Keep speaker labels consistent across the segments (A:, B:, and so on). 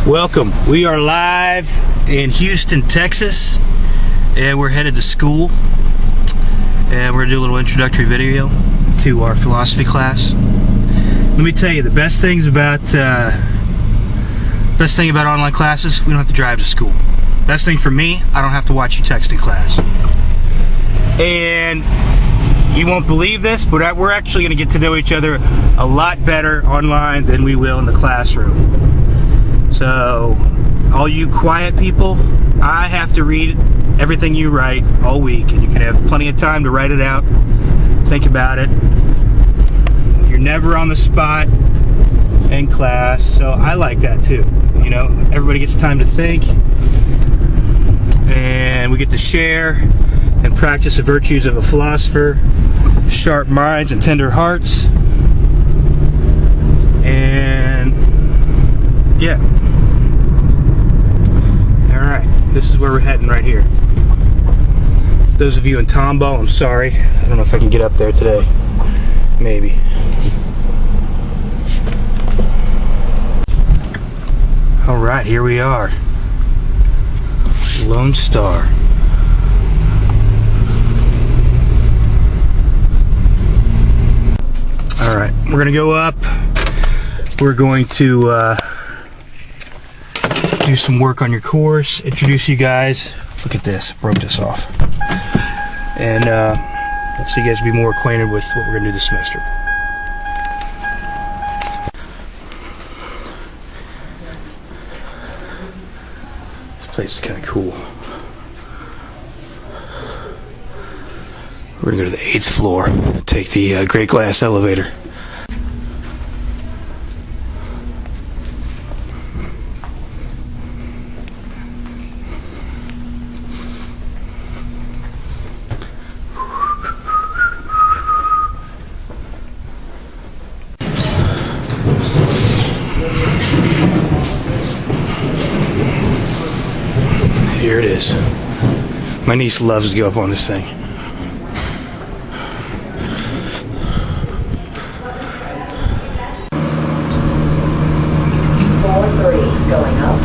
A: Welcome. We are live in Houston, Texas, and we're headed to school. And we're gonna do a little introductory video to our philosophy class. Let me tell you, the best thing about online classes, we don't have to drive to school. Best thing for me, I don't have to watch you text in class. And you won't believe this, but we're actually gonna get to know each other a lot better online than we will in the classroom. So, all you quiet people, I have to read everything you write all week, and you can have plenty of time to write it out, think about it. You're never on the spot in class, so I like that too. You know, everybody gets time to think, and we get to share and practice the virtues of a philosopher, sharp minds and tender hearts, and yeah. Alright, this is where we're heading right here. Those of you in Tomball, I'm sorry. I don't know if I can get up there today. Maybe. Alright, here we are. Lone Star. Alright, we're going to go up. We're going to do some work on your course, introduce you guys. Look at this, broke this off. And so you guys be more acquainted with what we're going to do this semester. This place is kind of cool. We're going to go to the 8th floor, take the great glass elevator. Here it is. My niece loves to go up on this thing.
B: Floor 3 going up.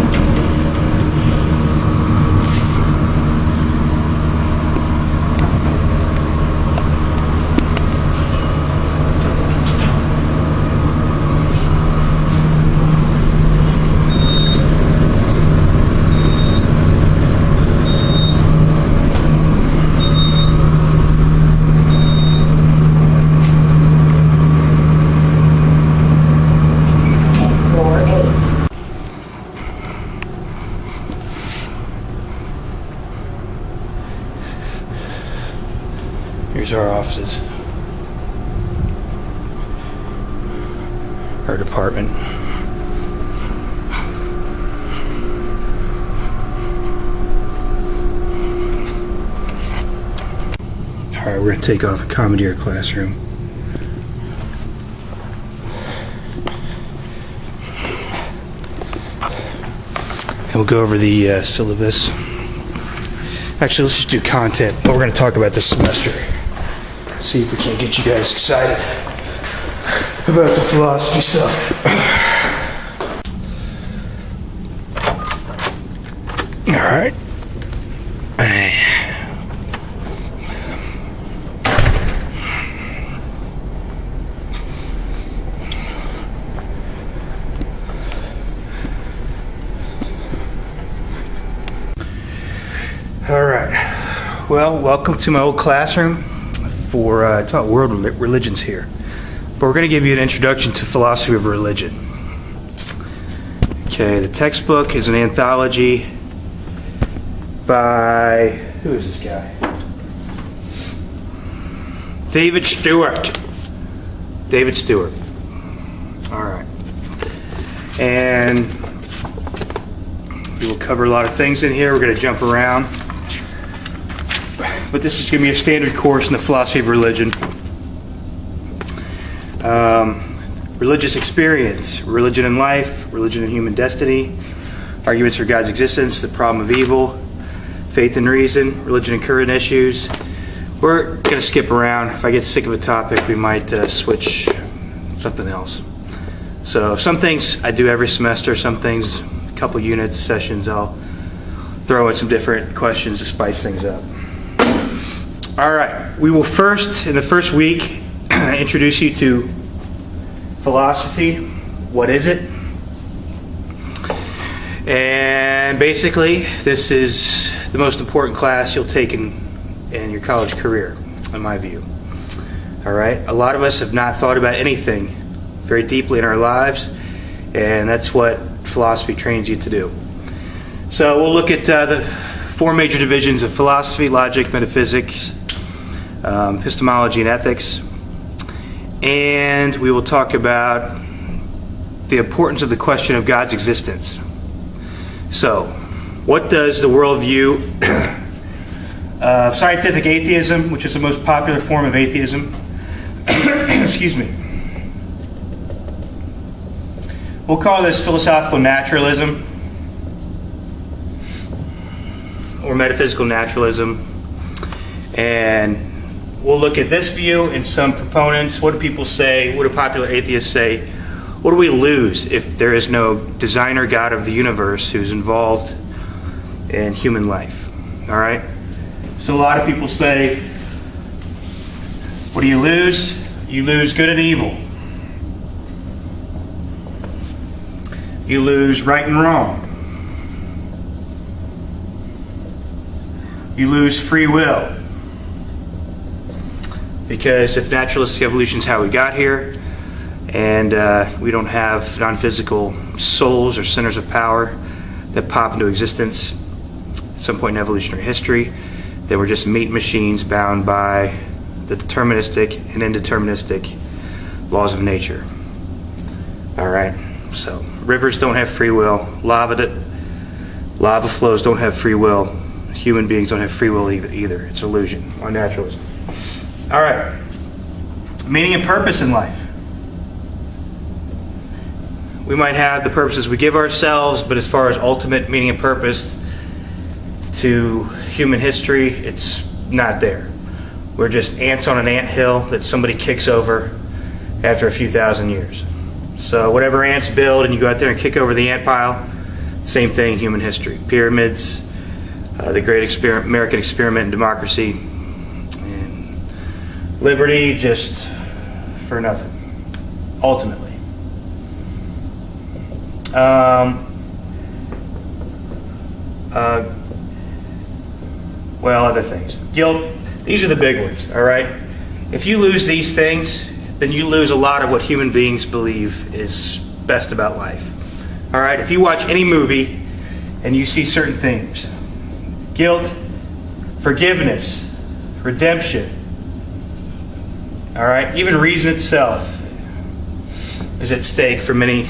A: Here's our offices. Our department. Alright, we're going to take off and commandeer a classroom. And we'll go over the syllabus. Actually, let's just do content, what we're going to talk about this semester. See if we can't get you guys excited about the philosophy stuff. Alright. Alright. Well, welcome to my old classroom for talk about world religions here. But we're going to give you an introduction to philosophy of religion. Okay, the textbook is an anthology by, who is this guy? David Stewart. David Stewart. Alright. And we will cover a lot of things in here. We're going to jump around. But this is going to be a standard course in the philosophy of religion. Religious experience, religion in life, religion in human destiny, arguments for God's existence, the problem of evil, faith and reason, religion and current issues. We're going to skip around. If I get sick of a topic, we might switch something else. So some things I do every semester, some things couple units, sessions, I'll throw in some different questions to spice things up. All right, we will first, in the first week, introduce you to philosophy. What is it? And basically, this is the most important class you'll take in your college career, in my view. All right, a lot of us have not thought about anything very deeply in our lives, and that's what philosophy trains you to do. So we'll look at the four major divisions of philosophy: logic, metaphysics, epistemology, and ethics. And we will talk about the importance of the question of God's existence. So, what does the worldview of scientific atheism, which is the most popular form of atheism, excuse me, we'll call this philosophical naturalism or metaphysical naturalism, and we'll look at this view and some proponents. What do people say? What do popular atheists say? What do we lose if there is no designer God of the universe who's involved in human life? All right? So a lot of people say, what do you lose? You lose good and evil. You lose right and wrong. You lose free will. Because if naturalistic evolution is how we got here, and we don't have non-physical souls or centers of power that pop into existence at some point in evolutionary history, then we're just meat machines bound by the deterministic and indeterministic laws of nature. All right, so rivers don't have free will. Lava flows don't have free will. Human beings don't have free will either. It's illusion on naturalism. All right, meaning and purpose in life. We might have the purposes we give ourselves, but as far as ultimate meaning and purpose to human history, it's not there. We're just ants on an anthill that somebody kicks over after a few thousand years. So whatever ants build and you go out there and kick over the ant pile, same thing in human history. Pyramids, the great American experiment in democracy, and liberty just for nothing, ultimately. Other things. Guilt, these are the big ones, all right? If you lose these things, then you lose a lot of what human beings believe is best about life. All right? If you watch any movie and you see certain things, guilt, forgiveness, redemption, all right? Even reason itself is at stake for many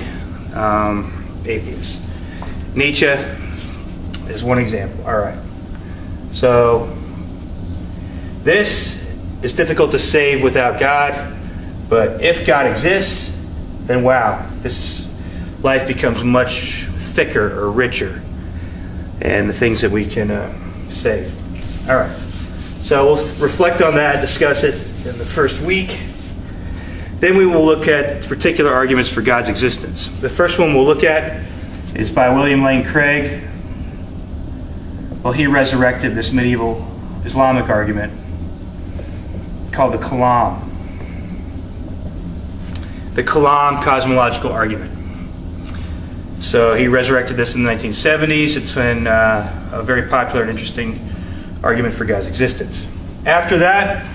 A: atheists. Nietzsche is one example. All right. So this is difficult to save without God, but if God exists, then wow, this life becomes much thicker or richer, and the things that we can save. All right. So we'll reflect on that, discuss it in the first week. Then we will look at particular arguments for God's existence. The first one we'll look at is by William Lane Craig. Well, he resurrected this medieval Islamic argument called the Kalam. The Kalam cosmological argument. So he resurrected this in the 1970s. It's been a very popular and interesting argument for God's existence. After that,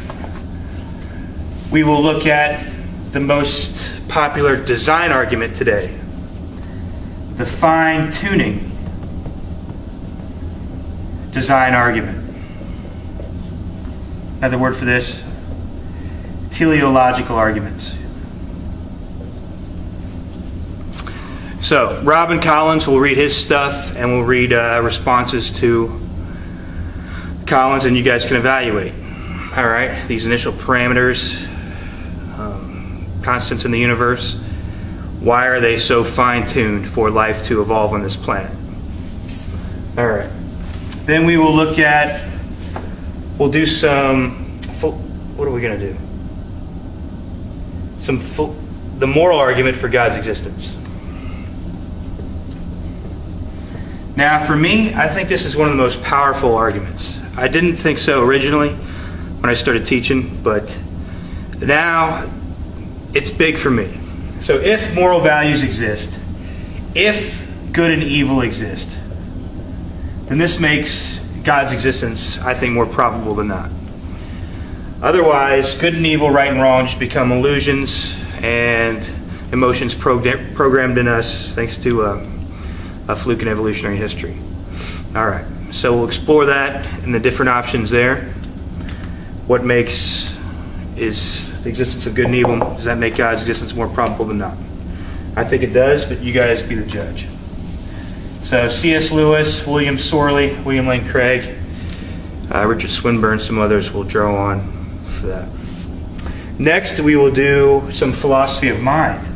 A: we will look at the most popular design argument today, the fine-tuning design argument. Another word for this, teleological arguments. So, Robin Collins will read his stuff, and we'll read responses to Collins, and you guys can evaluate. All right, these initial parameters, constants in the universe, why are they so fine-tuned for life to evolve on this planet? All right. Then we will look at, we'll do some, what are we going to do? The moral argument for God's existence. Now, for me, I think this is one of the most powerful arguments. I didn't think so originally when I started teaching, but now it's big for me. So if moral values exist, if good and evil exist, then this makes God's existence, I think, more probable than not. Otherwise, good and evil, right and wrong, just become illusions and emotions programmed in us thanks to a fluke in evolutionary history. All right, so we'll explore that and the different options there. What makes is the existence of good and evil, does that make God's existence more probable than not? I think it does, but you guys be the judge. So C.S. Lewis, William Sorley, William Lane Craig, Richard Swinburne, some others will draw on for that. Next, we will do some philosophy of mind.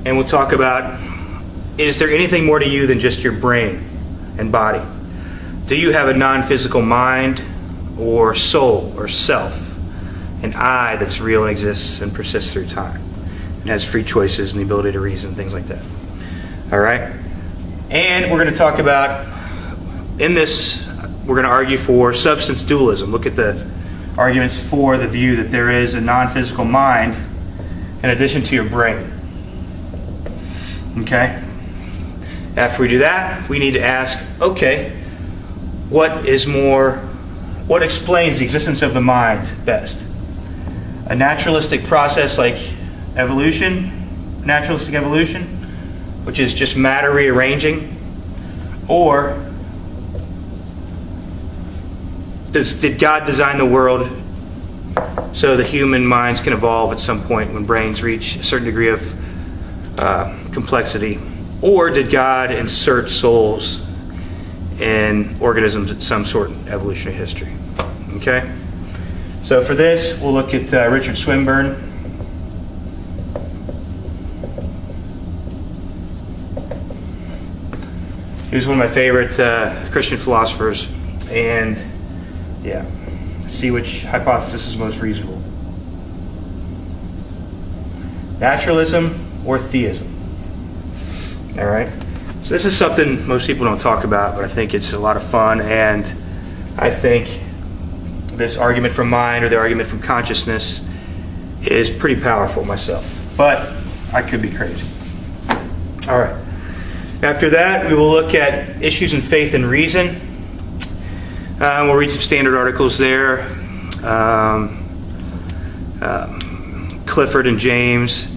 A: And we'll talk about, is there anything more to you than just your brain and body? Do you have a non-physical mind or soul or self, an I that's real and exists and persists through time and has free choices and the ability to reason, things like that? All right? And we're going to talk about, in this, we're going to argue for substance dualism. Look at the arguments for the view that there is a non-physical mind in addition to your brain. Okay? After we do that, we need to ask, okay, what explains the existence of the mind best? A naturalistic process like evolution, naturalistic evolution, which is just matter rearranging, or did God design the world so the human minds can evolve at some point when brains reach a certain degree of complexity? Or did God insert souls in organisms at some sort of evolutionary history? Okay? So for this, we'll look at Richard Swinburne. He was one of my favorite Christian philosophers. And, yeah, see which hypothesis is most reasonable. Naturalism or theism? All right. So this is something most people don't talk about, but I think it's a lot of fun, and I think this argument from mind or the argument from consciousness is pretty powerful myself, but I could be crazy. All right. After that, we will look at issues in faith and reason. We'll read some standard articles there. Clifford and James.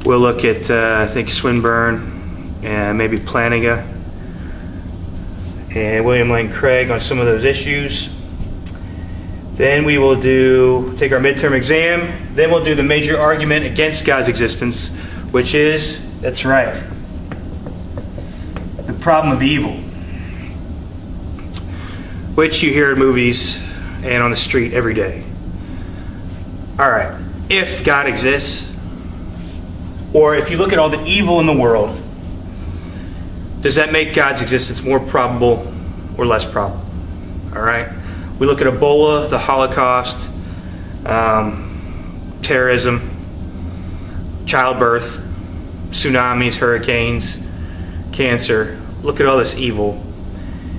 A: We'll look at, I think, Swinburne and maybe Plantinga and William Lane Craig on some of those issues. Then we will take our midterm exam. Then we'll do the major argument against God's existence, which is, that's right, the problem of evil, which you hear in movies and on the street every day. All right, if God exists, or if you look at all the evil in the world, does that make God's existence more probable or less probable? All right? We look at Ebola, the Holocaust, terrorism, childbirth, tsunamis, hurricanes, cancer. Look at all this evil.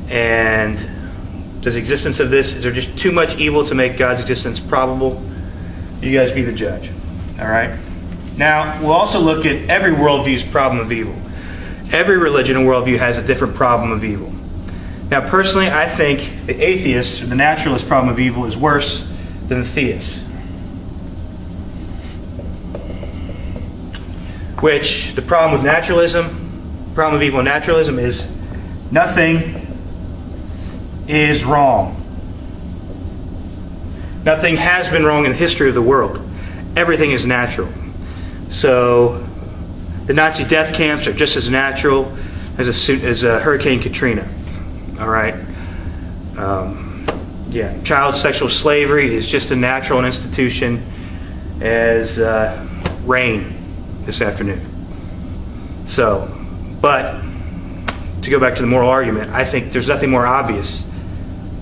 A: And does the existence of this, is there just too much evil to make God's existence probable? You guys be the judge. All right? Now, we'll also look at every worldview's problem of evil. Every religion and worldview has a different problem of evil. Now, personally, I think the atheist or the naturalist problem of evil is worse than the theist. Which, the problem with naturalism, the problem of evil in naturalism is nothing is wrong. Nothing has been wrong in the history of the world. Everything is natural. So, the Nazi death camps are just as natural as a Hurricane Katrina. All right? Child sexual slavery is just as natural an institution as rain this afternoon. So, but to go back to the moral argument, I think there's nothing more obvious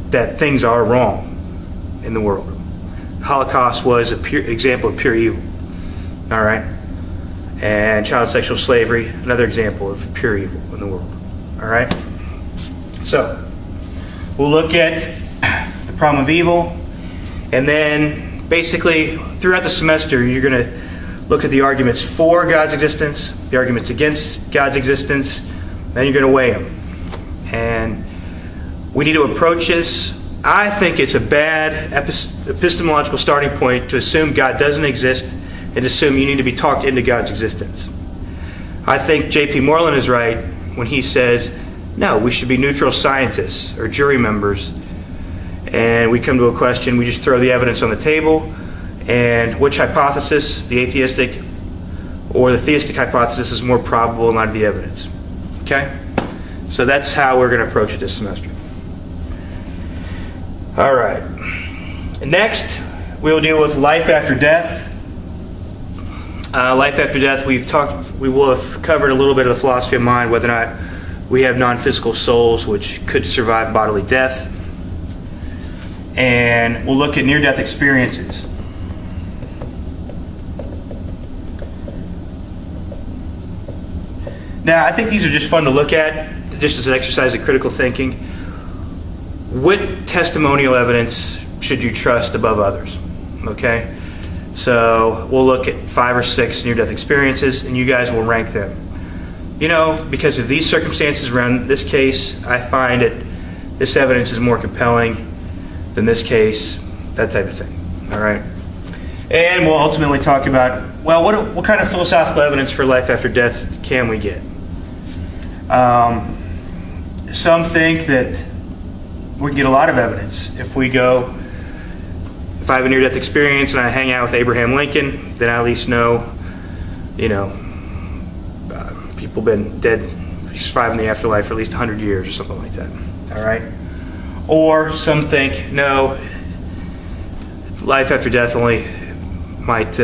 A: that things are wrong in the world. Holocaust was a pure example of pure evil. All right? and child sexual slavery, another example of pure evil in the world. All right? So, we'll look at the problem of evil, and then basically throughout the semester you're going to look at the arguments for God's existence, the arguments against God's existence, then you're going to weigh them. And we need to approach this. I think it's a bad epistemological starting point to assume God doesn't exist and assume you need to be talked into God's existence. I think J.P. Moreland is right when he says, no, we should be neutral scientists or jury members. And we come to a question, we just throw the evidence on the table, and which hypothesis, the atheistic or the theistic hypothesis, is more probable in light of the evidence. Okay? So that's how we're going to approach it this semester. All right. Next, we'll deal with life after death. Life after death, we will have covered a little bit of the philosophy of mind, whether or not we have non-physical souls which could survive bodily death. And we'll look at near-death experiences. Now, I think these are just fun to look at, just as an exercise of critical thinking. What testimonial evidence should you trust above others? Okay? So we'll look at 5 or 6 near-death experiences, and you guys will rank them. You know, because of these circumstances around this case, I find that this evidence is more compelling than this case, that type of thing. All right? And we'll ultimately talk about, well, what kind of philosophical evidence for life after death can we get? Some think that we can get a lot of evidence. If I have a near-death experience and I hang out with Abraham Lincoln, then I at least know, people been dead, surviving the afterlife for at least 100 years or something like that. All right? Or some think, no, life after death only might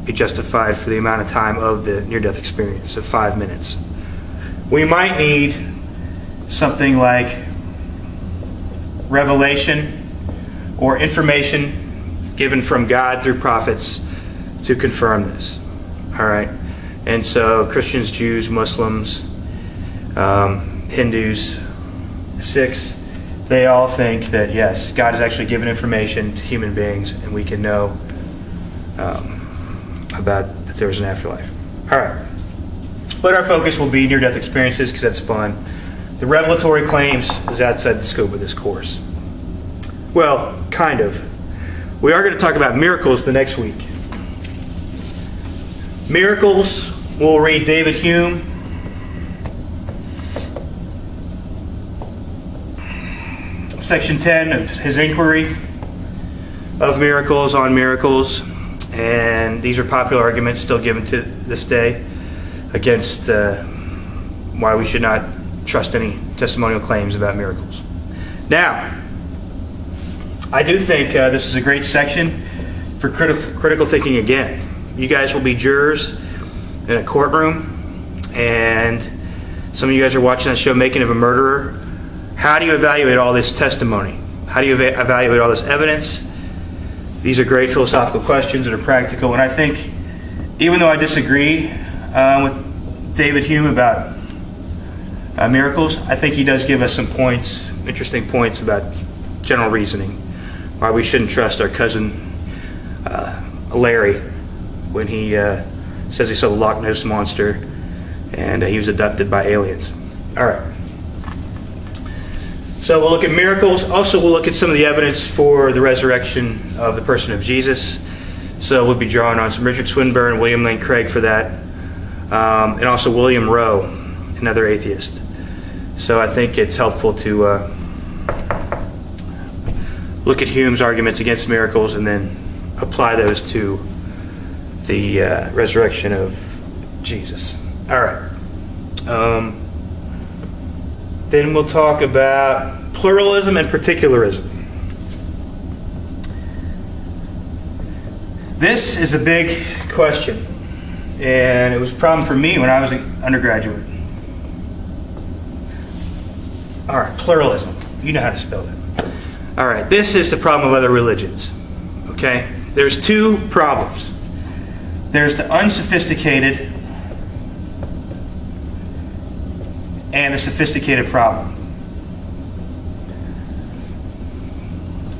A: be justified for the amount of time of the near-death experience, of 5 minutes. We might need something like revelation or information given from God through prophets to confirm this. All right? And so Christians, Jews, Muslims, Hindus, Sikhs, they all think that, yes, God has actually given information to human beings and we can know about that there's an afterlife. All right. But our focus will be near-death experiences because that's fun. The revelatory claims is outside the scope of this course. Well, kind of. We are going to talk about miracles the next week. Miracles, we'll read David Hume. Section 10 of his inquiry of miracles on miracles. And these are popular arguments still given to this day against why we should not trust any testimonial claims about miracles. Now, I do think this is a great section for critical thinking again. You guys will be jurors in a courtroom, and some of you guys are watching that show, Making of a Murderer. How do you evaluate all this testimony? How do you evaluate all this evidence? These are great philosophical questions that are practical, and I think, even though I disagree with David Hume about miracles, I think he does give us some points, interesting points about general reasoning, why we shouldn't trust our cousin Larry when he says he saw the Loch Ness Monster and he was abducted by aliens. All right. So we'll look at miracles. Also, we'll look at some of the evidence for the resurrection of the person of Jesus. So we'll be drawing on some Richard Swinburne, William Lane Craig for that, and also William Rowe, another atheist. So I think it's helpful to look at Hume's arguments against miracles and then apply those to the resurrection of Jesus. All right. Then we'll talk about pluralism and particularism. This is a big question, and it was a problem for me when I was an undergraduate. All right, pluralism. You know how to spell that. All right, this is the problem of other religions. Okay? There's two problems. there's the unsophisticated and the sophisticated problem.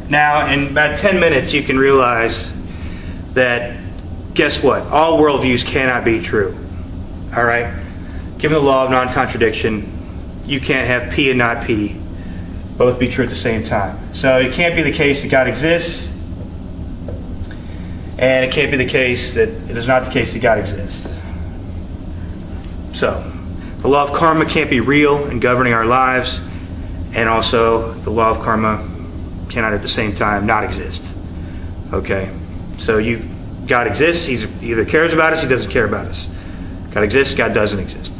A: Now, in about 10 minutes, you can realize that, guess what? All worldviews cannot be true. All right? Given the law of non-contradiction, you can't have P and not P both be true at the same time. So it can't be the case that God exists, and it can't be the case that it is not the case that God exists. So, the law of karma can't be real in governing our lives, and also the law of karma cannot at the same time not exist. Okay? So God exists, He either cares about us, He doesn't care about us. God exists, God doesn't exist.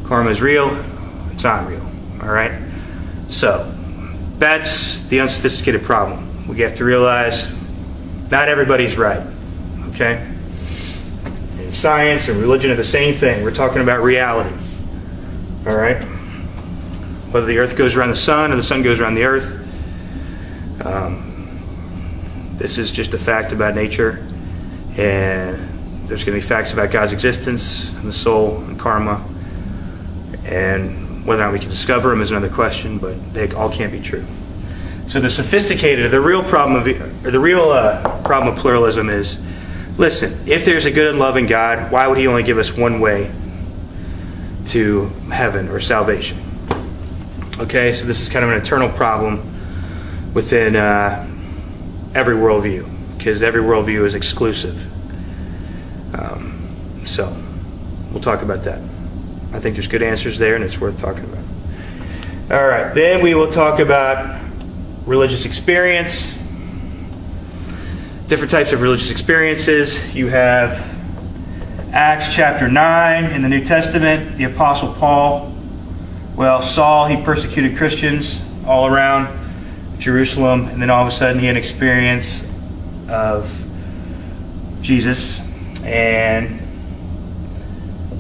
A: Karma is real, it's not real. Alright? So, that's the unsophisticated problem. We have to realize not everybody's right. Okay? And science and religion are the same thing. We're talking about reality. Alright? Whether the earth goes around the sun or the sun goes around the earth. This is just a fact about nature. And there's going to be facts about God's existence and the soul and karma. And whether or not we can discover them is another question, but they all can't be true. So the sophisticated, the real problem of pluralism is, listen, if there's a good and loving God, why would He only give us one way to heaven or salvation? Okay, so this is kind of an eternal problem within every worldview, because every worldview is exclusive. So we'll talk about that. I think there's good answers there, and it's worth talking about. All right, then we will talk about religious experience. Different types of religious experiences. You have Acts chapter 9 in the New Testament, the Apostle Paul. Well, Saul, he persecuted Christians all around Jerusalem, and then all of a sudden he had an experience of Jesus and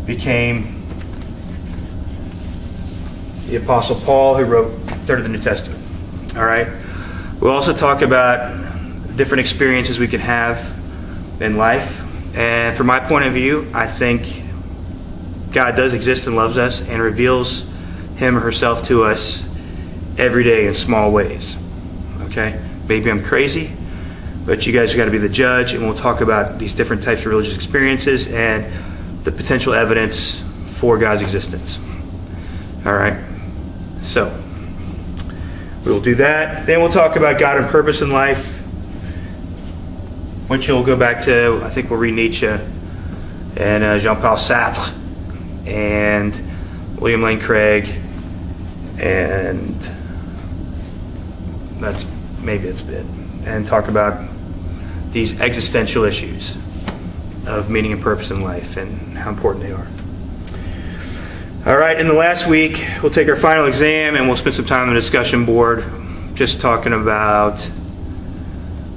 A: became the Apostle Paul, who wrote a third of the New Testament. All right. We'll also talk about different experiences we can have in life. And from my point of view, I think God does exist and loves us and reveals Him or herself to us every day in small ways. Okay? Maybe I'm crazy, but you guys have got to be the judge, and we'll talk about these different types of religious experiences and the potential evidence for God's existence. All right? So, we will do that. Then we'll talk about God and purpose in life, which we'll go back to, I think we'll read Nietzsche and Jean-Paul Sartre and William Lane Craig, and that's it. And talk about these existential issues of meaning and purpose in life and how important they are. All right, in the last week, we'll take our final exam and we'll spend some time on the discussion board just talking about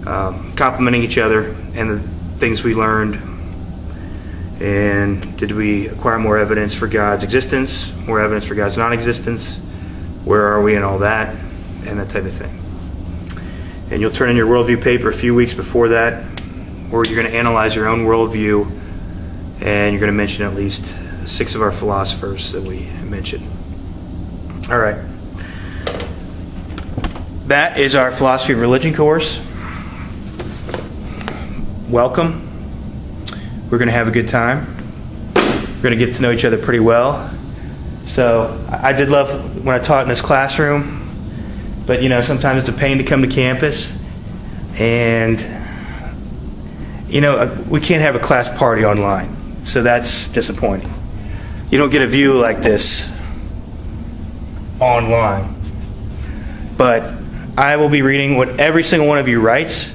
A: complimenting each other and the things we learned. And did we acquire more evidence for God's existence, more evidence for God's non-existence? Where are we in all that? And that type of thing. And you'll turn in your worldview paper a few weeks before that, where you're going to analyze your own worldview, and you're going to mention at least 6 of our philosophers that we mentioned. All right. That is our philosophy of religion course. Welcome. We're going to have a good time. We're going to get to know each other pretty well. So I did love when I taught in this classroom, but sometimes it's a pain to come to campus, and we can't have a class party online, so that's disappointing. You don't get a view like this online. But I will be reading what every single one of you writes,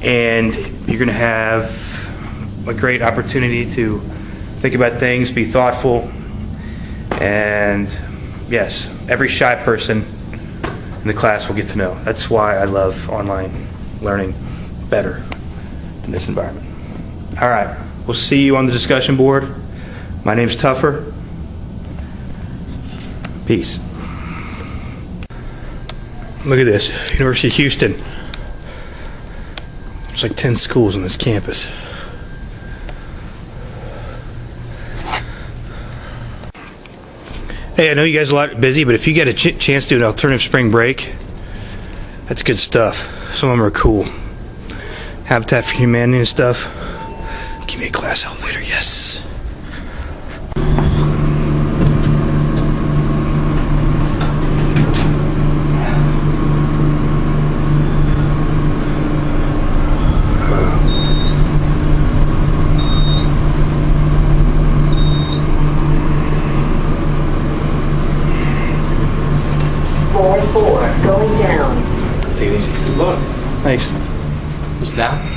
A: and you're going to have a great opportunity to think about things, be thoughtful, and yes, every shy person in the class will get to know. That's why I love online learning better in this environment. All right, we'll see you on the discussion board. My name's Tuffer. Peace. Look at this, University of Houston. There's like 10 schools on this campus. Hey, I know you guys are a lot busy, but if you get a chance to do an alternative spring break, that's good stuff. Some of them are cool. Habitat for Humanity and stuff. Give me a glass elevator, yes.
B: Four, going down.
A: Take it easy.
C: Look,
A: Thanks.
C: it's down.